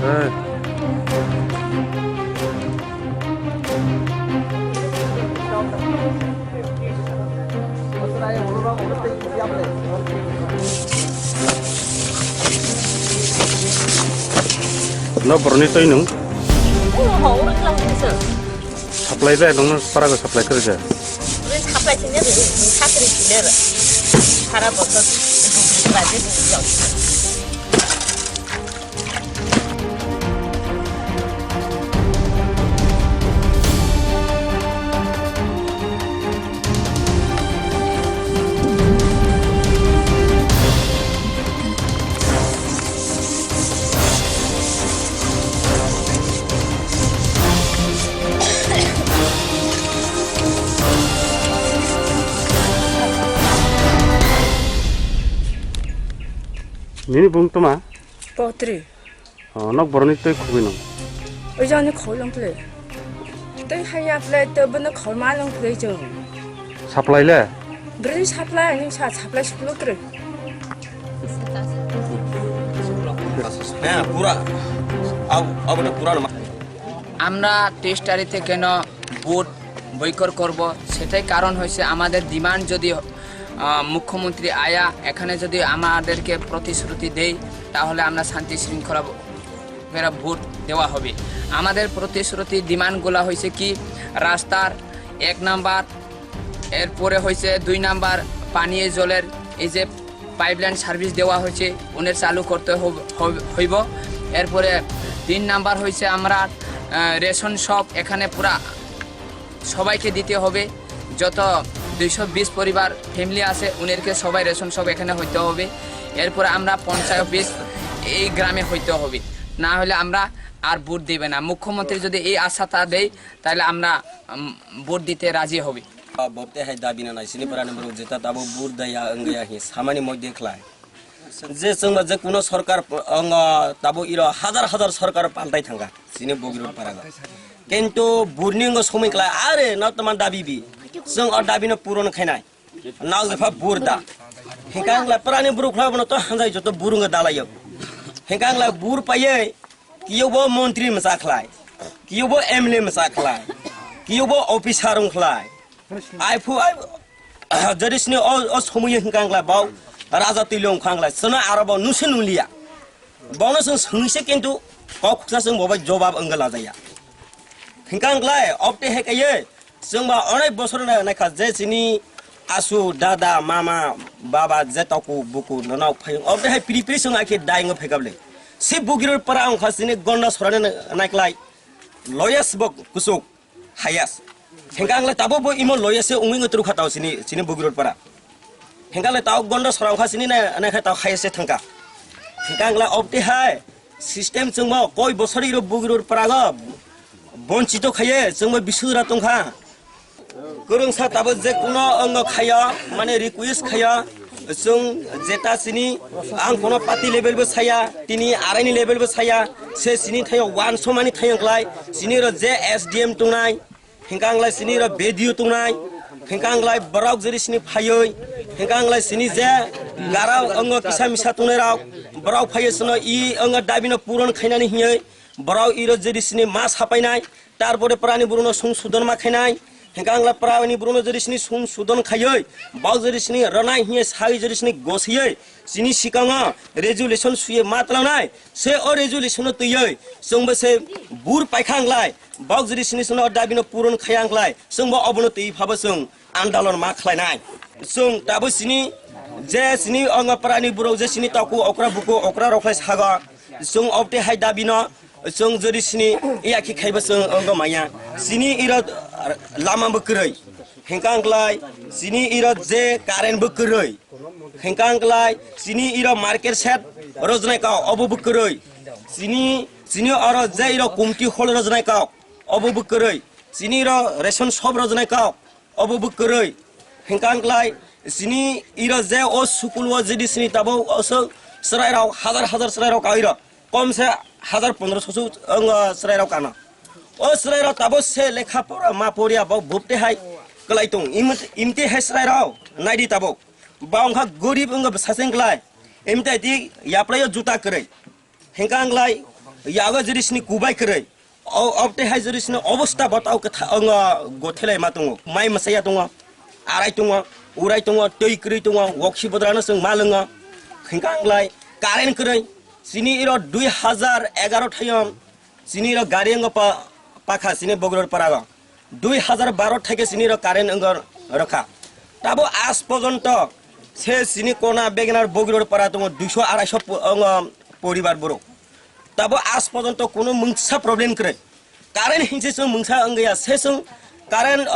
Nó bor ni toy nung. Hổ nó lang sơ. Supply ba dong para ko supply kerja. Udah supply sini ada, sakit sini ada. Para botol itu lagi jauh. Ini bung toma. Potri. Nok bor ni toy khubi nung. Ôi giờ nó khổ lắm plei. Tôi hay à plei tôi bên nó khổ má lắm plei chứ. Supply le. Beri supply nhưng sao supply sepuluh kere. হ্যাঁ পুরা আবার পুরা আমরা টেস্টারিতে কেন vote boycott করব সেটাই কারণ হয়েছে আমাদের ডিমান্ড যদি মুখ্যমন্ত্রী আয়া এখানে যদি আমাদেরকে প্রতিশ্রুতি দেয় তাহলে আমরা শান্তি শৃঙ্খলা ভোট দেওয়া হবে আমাদের প্রতিশ্রুতি ডিমান্ডগুলো হয়েছে কি রাস্তার 1 নাম্বার এরপরে হয়েছে 2 নাম্বার পানীয় জলের এই যে পাইপলাইন সার্ভিস দেওয়া হয়েছে উনের চালু করতে হইব এরপরে 3 নাম্বার হয়েছে আমরা রেশন শপ এখানে পুরা সবাইকে দিতে হবে যত 220 পরিবার ফ্যামিলি আছে উনেরকে সবাই রেশন শপ এখানে হইতে হবে এরপরে আমরা পঞ্চায়েত অফিস এই গ্রামে হইতে হবে না হলে আমরা আর ভোট দেবে না মুখ্যমন্ত্রী যদি এই আশাটা দেয় তাহলে আমরা ভোট দিতে রাজি হব বলতে হয় দাবি না নাই সিনি পরানি বড় যেটা তাবো বুর দায়া অঙ্গয়া হি সামানি মই দেখলাই যে जोंबा যে কোন সরকার অঙ্গ তাবো ইরো হাজার হাজার সরকার পাল্টাই থাঙ্গা সিনি বগিরো পারাগা কিন্তু বুরনিঙ্গ সময়কলা আরে না তমান দাবিবি जों और दाबिनो पुरन खायनाय नाव लेफा बुरदा हेंगांला परानि बुरुखला बनो तो हांजाय जतो बुरुंग दालायो हेंगांला बुर पाये कियोबो मंत्री मसाखलाय कियोबो एमएलए मसाखलाय कियोबो ऑफिसर खलाय आइफु जरिसनि अ समय हेंगांला बाव राजा तिलंग खांगला सना आरबो नुसे नुलिया बावनो जों सोंसे किन्तु कखसा जों बबाय जवाब अंगला जाया हेंगांलाय अपटे हेकाये जोंबा अनेक बोसोर नायखा जे सिनि आसु दादा मामा बाबा जे ताकु बुकु ननाव फाय अबे हाय प्रिप्रि जों आखे दाइंग फैगाबले सि बुगिर परा अंखा सिनि गन्ना सराने नायखलाय लयस बक कुसुक हायास हेंगांले ताबो बो इमो लयसे उंगिंग तुरु खाताव सिनि बुगिर परा हेंगाले ताव गन्ना सरा अंखा सिनि नायखा ताव हायसे थांका हेंगांले अबे हाय सिस्टेम जोंबा कय बोसोर इरो बुगिर परा ग बंचित खाये जोंबो बिसुरा तंखा गोरों साताबो जे कुनो अंग खाया माने रिक्वेस्ट खाया जों जेता सिनि आं कोनो पार्टी लेभेलबो साया तिनि आरायनि लेभेलबो साया से सिनि थायो 1 समानि थायंलाय सिनि र जे एसडीएम तंनाय हेंगांलाय सिनि र बेडियो तंनाय हेंगांलाय बराव जरि सिनि फायै हेंगांलाय सिनि जे गाराव अंग किसा मिसा तंनाय राव बराव फायै सनो इ अंग दाबिनो पुरन खायनानि हियै बराव इरो जरि सिनि मा सापायनाय तारपरे प्रानि बुरुनो संशोधन मा खायनाय हेंगांला प्रानि बुरुनो जरिसनि संशोधन खायै बाव जरिसनि रनाय हिय साइ जरिसनि गसियै सिनि सिकाङा रेजुलेशन सुये मातलानाय से अ रेजुलेशन तयै जोंबो से बुर पाइखांलाय बाव जरिसनि सनो दाबिनो पुरन खायांलाय जोंबो अबनो तै फाबो जों आन्दोलन मा खालायनाय जों दाबो सिनि जे सिनि अंग प्रानि बुरौ जे सिनि ताकु अक्रा बुकु अक्रा रखलाय सागा जों अबते हाय दाबिनो जों जरिसनि इयाखि खायबो जों अंग माया सिनि इरा लामा बकरै हेंगांलाय सिनि इरा जे कारेन्ट बकरै हेंगांलाय सिनि इरा मार्केट सेट रजनाय का अबो बकरै सिनि अर जे इरा कुमटी हल रजनाय का अबो बकरै सिनि इरा रेशन शप रजनाय का अबो बकरै हेंगांलाय सिनि इरा जे ओ स्कुल व जदि सिनि ताबो असो सरायराव हजार हजार सरायराव काइरा कम से 1500 अंग सरायराव काना ओ सरायराव ताबो से लेखा परा मा परिया बाव भुपते हाय कलाइतों इमते हाय सरायराव नाइदि ताबो बावंखा गरीब अंग सासेंगलाय इमते दि याप्लाय जुता करे हेंगांलाय यागो जिरिसनि कुबाय करे अबते हाय जिरिसनि अवस्था बताव कथा गथेलाय मा दङ माइ मसाया दङ आराय दङ उराय दङ दै क्रै दङ वक्सि बद्रानो जों मा लोङो खैंगांलाय कारेन्ट क्रै सिनि इरो 2011 थायम सिनि इरो गारि अंगपा पाखा सिनि बगुर पारागा 2012 থেকে সিনি কারেন্ট অঙ্গর রখা তাবো আজ পর্যন্ত সে সিনি কোনা বেগনার বগিরর পারা দङ 200-250 পরিবার বড় তাবো আজ পর্যন্ত কোনো মুংসা প্রবলেম করে কারেন্ট হিংসে সং মুংসা অঙ্গয়া সেসং কারেন্ট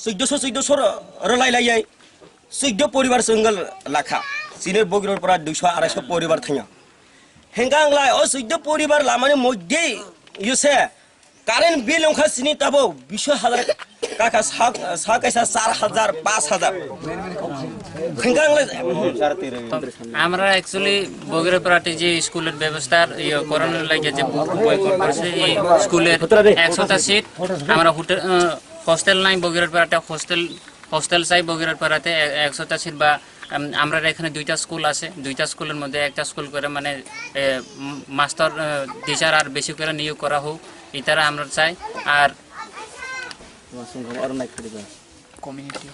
1400 রলাইলাই 14 পরিবার সঙ্গল লাখা সিনের বগিরর পারা 200-250 পরিবার থাইয়া হেঙ্গাংলাই ও 14 পরিবার লামানি মধ্যে ইউসে কারেন্ট বিল অংখা সিনি তাবো 20,000 কাকা সাকাইসা 4,000 5,000 হেঙ্গাংলাই আমরা অ্যাকচুয়ালি বগিরপাড়াতে যে স্কুলের ব্যবস্থার করোনার লাগে যে বয়কট করছে এই স্কুলের 100টা সিট আমরা হোস্টেল নাই বগিরপাড়াতে হোস্টেল চাই বগিরপাড়াতে 100টা সিট বা আমরা এখানে 2টা স্কুল আছে 2টা স্কুলের মধ্যে একটা স্কুল করে মানে মাস্টার টিচার আর বেশি করে নিয়োগ করা হোক এটারা আমরা চাই আর কমিউনিটি